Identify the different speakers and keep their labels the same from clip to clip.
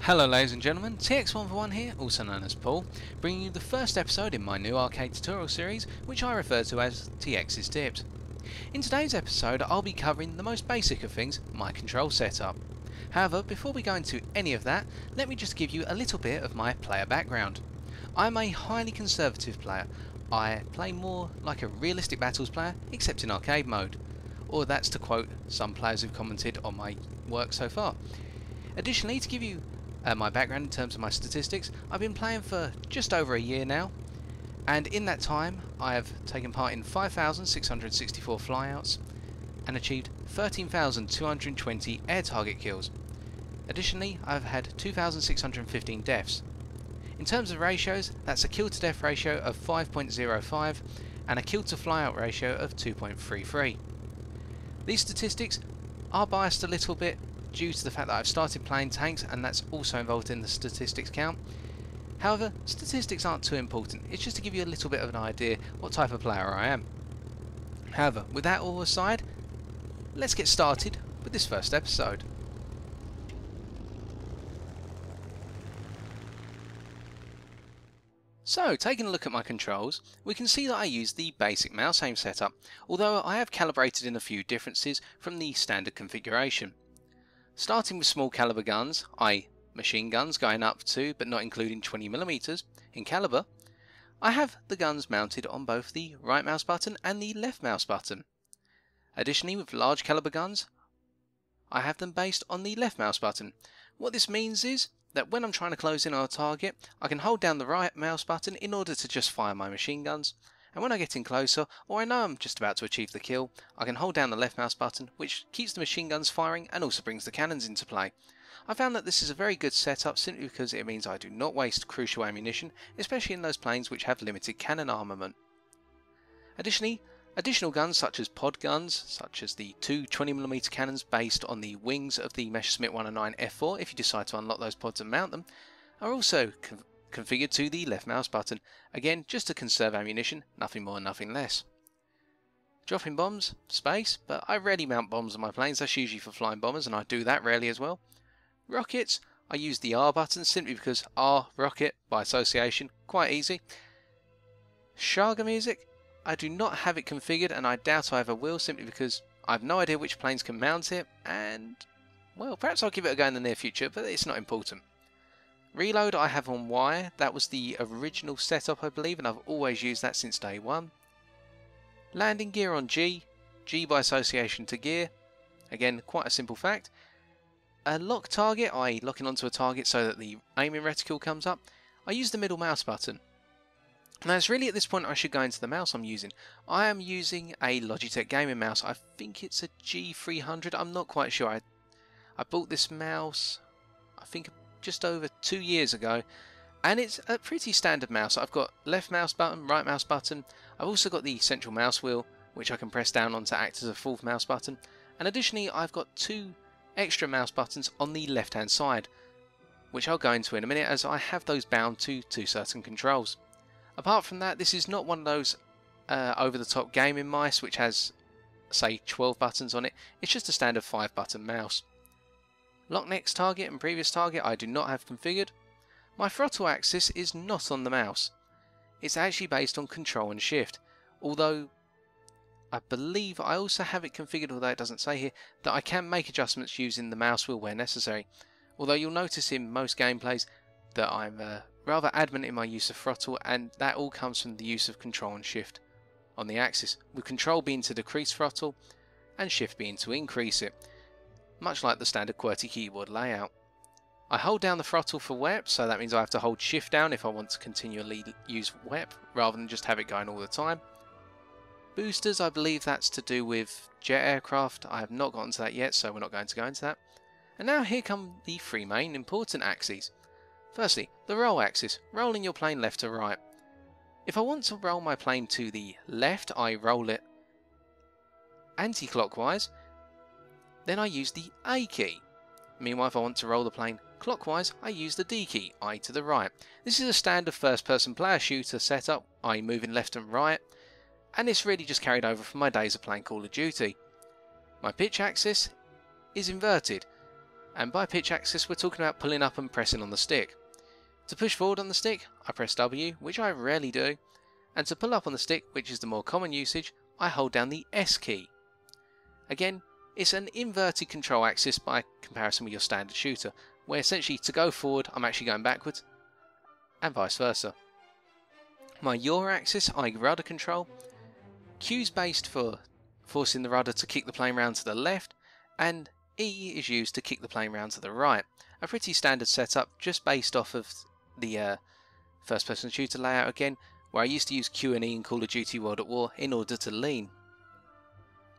Speaker 1: Hello ladies and gentlemen, TX141 here, also known as Paul, bringing you the first episode in my new arcade tutorial series, which I refer to as TX's Tips. In today's episode I'll be covering the most basic of things, my control setup. However, before we go into any of that, let me just give you a little bit of my player background. I'm a highly conservative player. I play more like a realistic battles player, except in arcade mode. Or that's to quote some players who've commented on my work so far. Additionally, to give you my background in terms of my statistics, I've been playing for just over a year now, and in that time I have taken part in 5,664 flyouts and achieved 13,220 air target kills. Additionally, I've had 2,615 deaths. In terms of ratios, that's a kill to death ratio of 5.05 and a kill to flyout ratio of 2.33. These statistics are biased a little bit due to the fact that I've started playing tanks, and that's also involved in the statistics count. However, statistics aren't too important, it's just to give you a little bit of an idea what type of player I am. However, with that all aside, let's get started with this first episode. So, taking a look at my controls, we can see that I use the basic mouse aim setup, although I have calibrated in a few differences from the standard configuration. Starting with small caliber guns, i.e. machine guns going up to but not including 20mm in caliber, I have the guns mounted on both the right mouse button and the left mouse button. Additionally, with large caliber guns, I have them based on the left mouse button. What this means is that when I'm trying to close in on a target, I can hold down the right mouse button in order to just fire my machine guns, and when I get in closer, or I know I'm just about to achieve the kill, I can hold down the left mouse button, which keeps the machine guns firing and also brings the cannons into play. I found that this is a very good setup simply because it means I do not waste crucial ammunition, especially in those planes which have limited cannon armament. Additionally, additional guns such as pod guns, such as the two 20mm cannons based on the wings of the Messerschmitt 109 F4 if you decide to unlock those pods and mount them, are also configured to the left mouse button, again just to conserve ammunition, nothing more, nothing less. Dropping bombs, space, but I rarely mount bombs on my planes, that's usually for flying bombers and I do that rarely as well. Rockets, I use the R button simply because R, rocket, by association, quite easy. Shaga music, I do not have it configured and I doubt I ever will simply because I have no idea which planes can mount it, and well, perhaps I'll give it a go in the near future, but it's not important. Reload I have on Y, that was the original setup I believe, and I've always used that since day one. Landing gear on G, G by association to gear, again quite a simple fact. A lock target, i.e. locking onto a target so that the aiming reticule comes up, I use the middle mouse button. Now it's really at this point I should go into the mouse I'm using. I am using a Logitech gaming mouse, I think it's a G300, I'm not quite sure. I bought this mouse, I think just over 2 years ago, and it's a pretty standard mouse. I've got left mouse button, right mouse button, I've also got the central mouse wheel which I can press down on to act as a fourth mouse button, and additionally I've got two extra mouse buttons on the left hand side, which I'll go into in a minute as I have those bound to certain controls. Apart from that, this is not one of those over the top gaming mice which has say 12 buttons on it, it's just a standard 5 button mouse. Lock next target and previous target I do not have configured. My throttle axis is not on the mouse. It's actually based on control and shift, although I believe I also have it configured, although it doesn't say here, that I can make adjustments using the mouse wheel where necessary. Although you'll notice in most gameplays that I'm rather adamant in my use of throttle, and that all comes from the use of control and shift on the axis, with control being to decrease throttle and shift being to increase it, much like the standard QWERTY keyboard layout. I hold down the throttle for WEP, so that means I have to hold shift down if I want to continually use WEP rather than just have it going all the time. Boosters, I believe that's to do with jet aircraft. I have not gotten to that yet, so we're not going to go into that. And now here come the three main important axes. Firstly, the roll axis, rolling your plane left to right. If I want to roll my plane to the left, I roll it anti-clockwise, then I use the A key. Meanwhile, if I want to roll the plane clockwise, I use the D key, i.e. to the right. This is a standard first-person player shooter setup, i.e. moving left and right, and it's really just carried over from my days of playing Call of Duty. My pitch axis is inverted, And by pitch axis, we're talking about pulling up and pressing on the stick. To push forward on the stick, I press W, which I rarely do, and to pull up on the stick, which is the more common usage, I hold down the S key. Again, it's an inverted control axis by comparison with your standard shooter, where essentially to go forward, I'm actually going backwards, and vice versa. My yaw axis, i.e. rudder control, Q's based for forcing the rudder to kick the plane round to the left, and E is used to kick the plane round to the right. A pretty standard setup, just based off of the first-person shooter layout again, where I used to use Q and E in Call of Duty World at War in order to lean.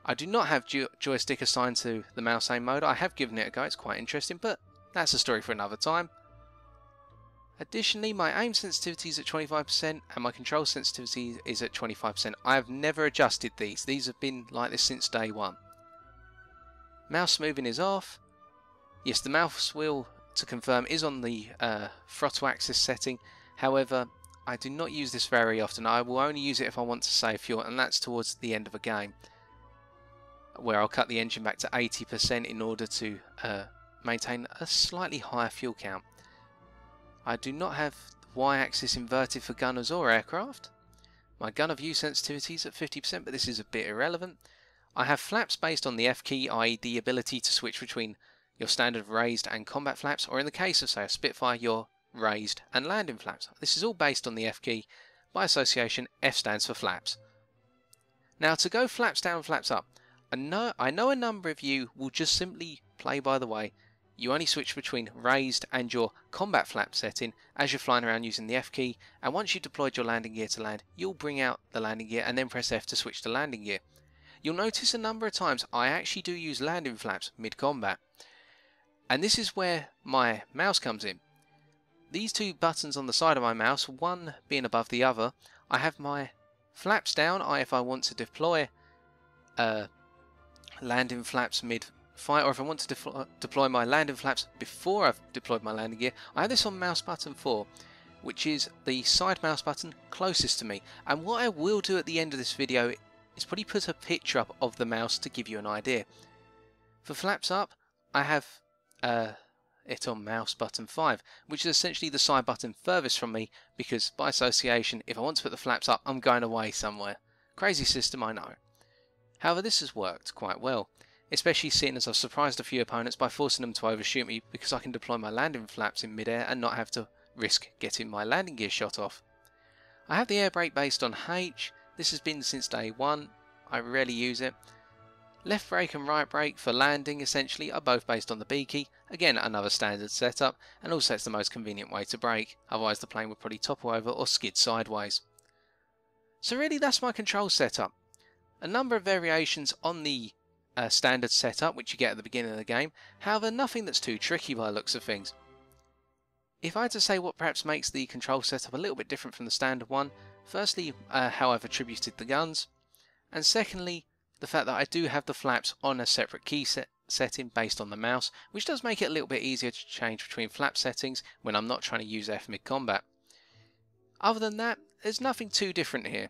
Speaker 1: I do not have joystick assigned to the mouse aim mode. I have given it a go, it's quite interesting, but that's a story for another time. Additionally, my aim sensitivity is at 25% and my control sensitivity is at 25%. I have never adjusted these. These have been like this since day one. Mouse smoothing is off. Yes, the mouse wheel, to confirm, is on the throttle axis setting. However, I do not use this very often. I will only use it if I want to save fuel, and that's towards the end of a game, where I'll cut the engine back to 80% in order to maintain a slightly higher fuel count. I do not have the Y-axis inverted for gunners or aircraft. My gunner view sensitivity is at 50%, but this is a bit irrelevant. I have flaps based on the F key, i.e. the ability to switch between your standard raised and combat flaps, or in the case of, say, a Spitfire, your raised and landing flaps. This is all based on the F key. By association, F stands for flaps. Now, to go flaps down, flaps up, I know a number of you will just simply play by the way. You only switch between raised and your combat flap setting as you're flying around using the F key, and once you've deployed your landing gear to land, you'll bring out the landing gear and then press F to switch to landing gear. You'll notice a number of times I actually do use landing flaps mid-combat, and this is where my mouse comes in. These two buttons on the side of my mouse, one being above the other, I have my flaps down, if I want to deploy landing flaps mid-fight, or if I want to deploy my landing flaps before I've deployed my landing gear, I have this on mouse button 4, which is the side mouse button closest to me. And what I will do at the end of this video is probably put a picture up of the mouse to give you an idea. For flaps up, I have it on mouse button 5, which is essentially the side button furthest from me, because by association, if I want to put the flaps up, I'm going away somewhere. Crazy system, I know. However, this has worked quite well, especially seeing as I've surprised a few opponents by forcing them to overshoot me, because I can deploy my landing flaps in midair and not have to risk getting my landing gear shot off. I have the air brake based on H. This has been since day one. I rarely use it. Left brake and right brake for landing essentially are both based on the B key. Again, another standard setup, and also it's the most convenient way to brake, otherwise the plane would probably topple over or skid sideways. So really, that's my control setup. A number of variations on the standard setup which you get at the beginning of the game, however nothing that's too tricky by the looks of things. If I had to say what perhaps makes the control setup a little bit different from the standard one, firstly how I've attributed the guns, and secondly the fact that I do have the flaps on a separate key setting based on the mouse, which does make it a little bit easier to change between flap settings when I'm not trying to use F mid-combat. Other than that, there's nothing too different here.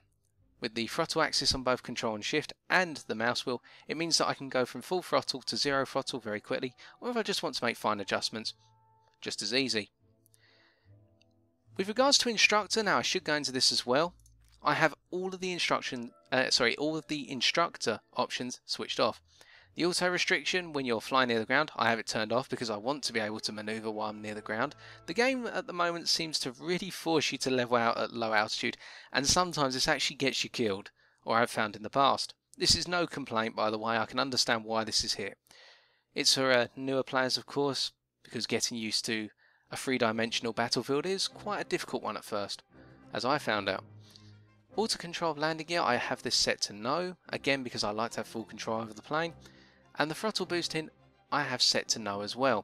Speaker 1: With the throttle axis on both control and shift and the mouse wheel, it means that I can go from full throttle to zero throttle very quickly, or if I just want to make fine adjustments, just as easy. With regards to instructor, now I should go into this as well. I have all of the instructor options switched off. The auto restriction when you're flying near the ground, I have it turned off because I want to be able to maneuver while I'm near the ground. The game at the moment seems to really force you to level out at low altitude, and sometimes this actually gets you killed, or I've found in the past. This is no complaint, by the way. I can understand why this is here. It's for newer players, of course, because getting used to a three-dimensional battlefield is quite a difficult one at first, as I found out. Auto control of landing gear, I have this set to no, again because I like to have full control over the plane, and the throttle boosting I have set to no as well.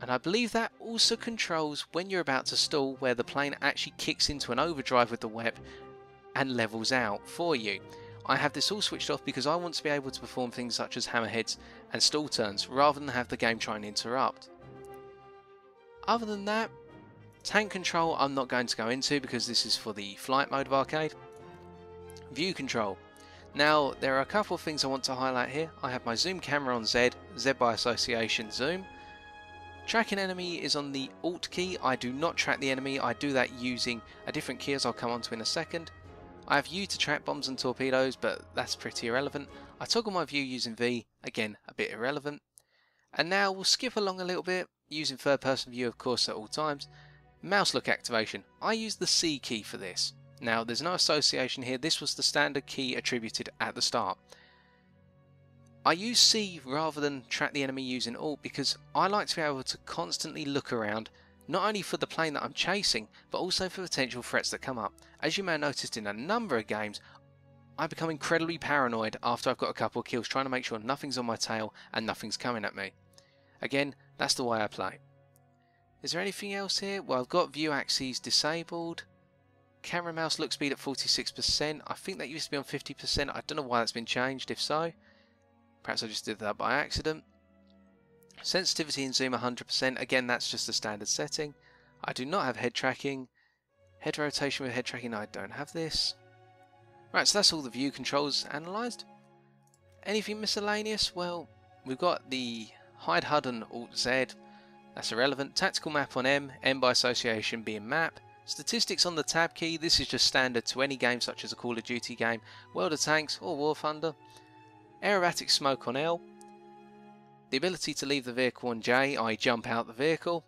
Speaker 1: And I believe that also controls when you're about to stall, where the plane actually kicks into an overdrive with the WEP and levels out for you. I have this all switched off because I want to be able to perform things such as hammerheads and stall turns rather than have the game try and interrupt. Other than that, tank control I'm not going to go into because this is for the flight mode of arcade. View control. Now there are a couple of things I want to highlight here. I have my zoom camera on Z, Z by association zoom. Tracking enemy is on the Alt key. I do not track the enemy, I do that using a different key as I'll come on to in a second. I have U to track bombs and torpedoes, but that's pretty irrelevant. I toggle my view using V, again a bit irrelevant. And now we'll skip along a little bit, using third person view of course at all times. Mouse look activation, I use the C key for this. Now there's no association here, this was the standard key attributed at the start. I use C rather than track the enemy using Alt because I like to be able to constantly look around, not only for the plane that I'm chasing, but also for potential threats that come up. As you may have noticed in a number of games, I become incredibly paranoid after I've got a couple of kills, trying to make sure nothing's on my tail and nothing's coming at me. Again, that's the way I play. Is there anything else here? Well, I've got view axes disabled. Camera mouse look speed at 46%. I think that used to be on 50%. I don't know why that's been changed, if so. Perhaps I just did that by accident. Sensitivity and zoom 100%. Again, that's just a standard setting. I do not have head tracking. Head rotation with head tracking, I don't have this. Right, so that's all the view controls analysed. Anything miscellaneous? Well, we've got the hide HUD and Alt Z. That's irrelevant. Tactical map on M, M by association being map. Statistics on the tab key, this is just standard to any game such as a Call of Duty game, World of Tanks or War Thunder. Aerobatic smoke on L. The ability to leave the vehicle on J, I jump out the vehicle.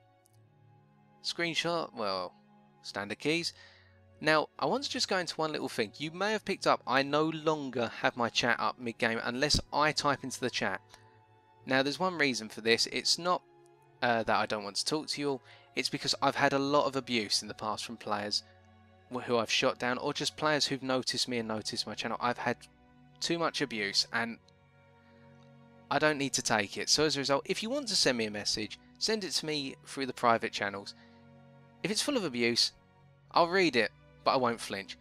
Speaker 1: Screenshot, well, standard keys. Now, I want to just go into one little thing. You may have picked up, I no longer have my chat up mid-game unless I type into the chat. Now, there's one reason for this. It's not that I don't want to talk to you all. It's because I've had a lot of abuse in the past from players who I've shot down, or just players who've noticed me and noticed my channel. I've had too much abuse and I don't need to take it. So as a result, if you want to send me a message, send it to me through the private channels. If it's full of abuse, I'll read it, but I won't flinch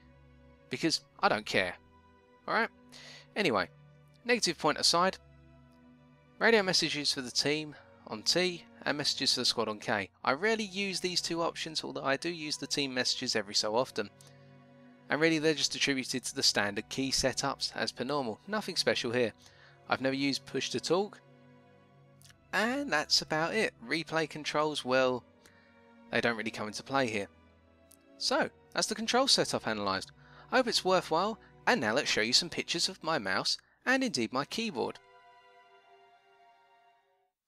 Speaker 1: because I don't care. Alright? Anyway, negative point aside, radio messages for the team on T and messages for the squad on K. I rarely use these two options, although I do use the team messages every so often. And really they're just attributed to the standard key setups as per normal. Nothing special here. I've never used push to talk. And that's about it. Replay controls, well, they don't really come into play here. So, that's the control setup analysed. I hope it's worthwhile, and now let's show you some pictures of my mouse and indeed my keyboard.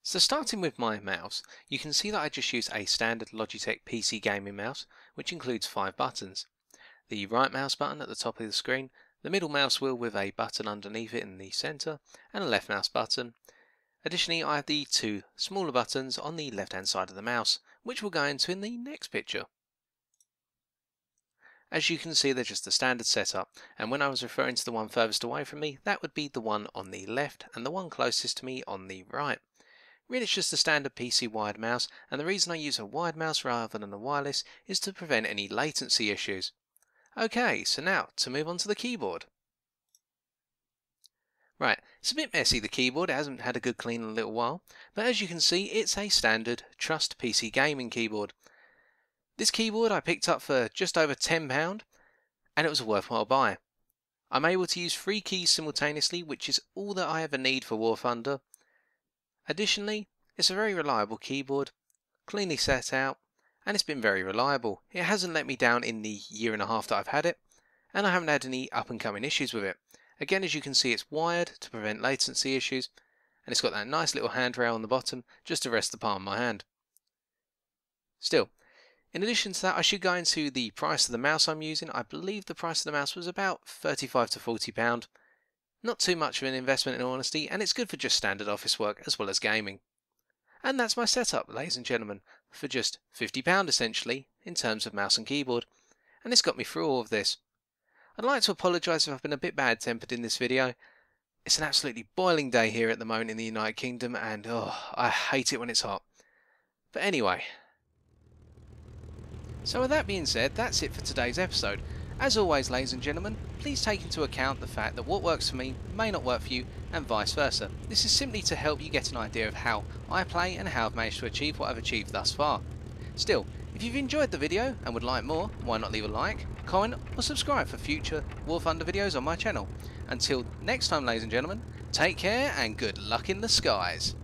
Speaker 1: So starting with my mouse, you can see that I just use a standard Logitech PC gaming mouse, which includes 5 buttons. The right mouse button at the top of the screen, the middle mouse wheel with a button underneath it in the centre, and a left mouse button. Additionally, I have the 2 smaller buttons on the left hand side of the mouse, which we'll go into in the next picture. As you can see, they're just the standard setup, and when I was referring to the one furthest away from me, that would be the one on the left and the one closest to me on the right. Really, it's just a standard PC wired mouse, and the reason I use a wired mouse rather than a wireless is to prevent any latency issues. Okay, so now to move on to the keyboard. Right, it's a bit messy, the keyboard. It hasn't had a good clean in a little while, but as you can see, it's a standard Trust PC gaming keyboard. This keyboard I picked up for just over £10, and it was a worthwhile buy. I'm able to use 3 keys simultaneously, which is all that I ever need for War Thunder. Additionally, it's a very reliable keyboard, cleanly set out, and it's been very reliable. It hasn't let me down in the year and a half that I've had it, and I haven't had any up and coming issues with it. Again, as you can see, it's wired to prevent latency issues, and it's got that nice little handrail on the bottom just to rest the palm of my hand. Still, in addition to that, I should go into the price of the mouse I'm using. I believe the price of the mouse was about £35 to £40. Not too much of an investment in all honesty, and it's good for just standard office work as well as gaming. And that's my setup, ladies and gentlemen, for just £50 essentially, in terms of mouse and keyboard. And it's got me through all of this. I'd like to apologise if I've been a bit bad-tempered in this video. It's an absolutely boiling day here at the moment in the United Kingdom, and I hate it when it's hot. But anyway. So with that being said, that's it for today's episode. As always, ladies and gentlemen, please take into account the fact that what works for me may not work for you, and vice versa. This is simply to help you get an idea of how I play and how I've managed to achieve what I've achieved thus far. Still, If you've enjoyed the video and would like more, why not leave a like, comment or subscribe for future War Thunder videos on my channel. Until next time, ladies and gentlemen, take care and good luck in the skies.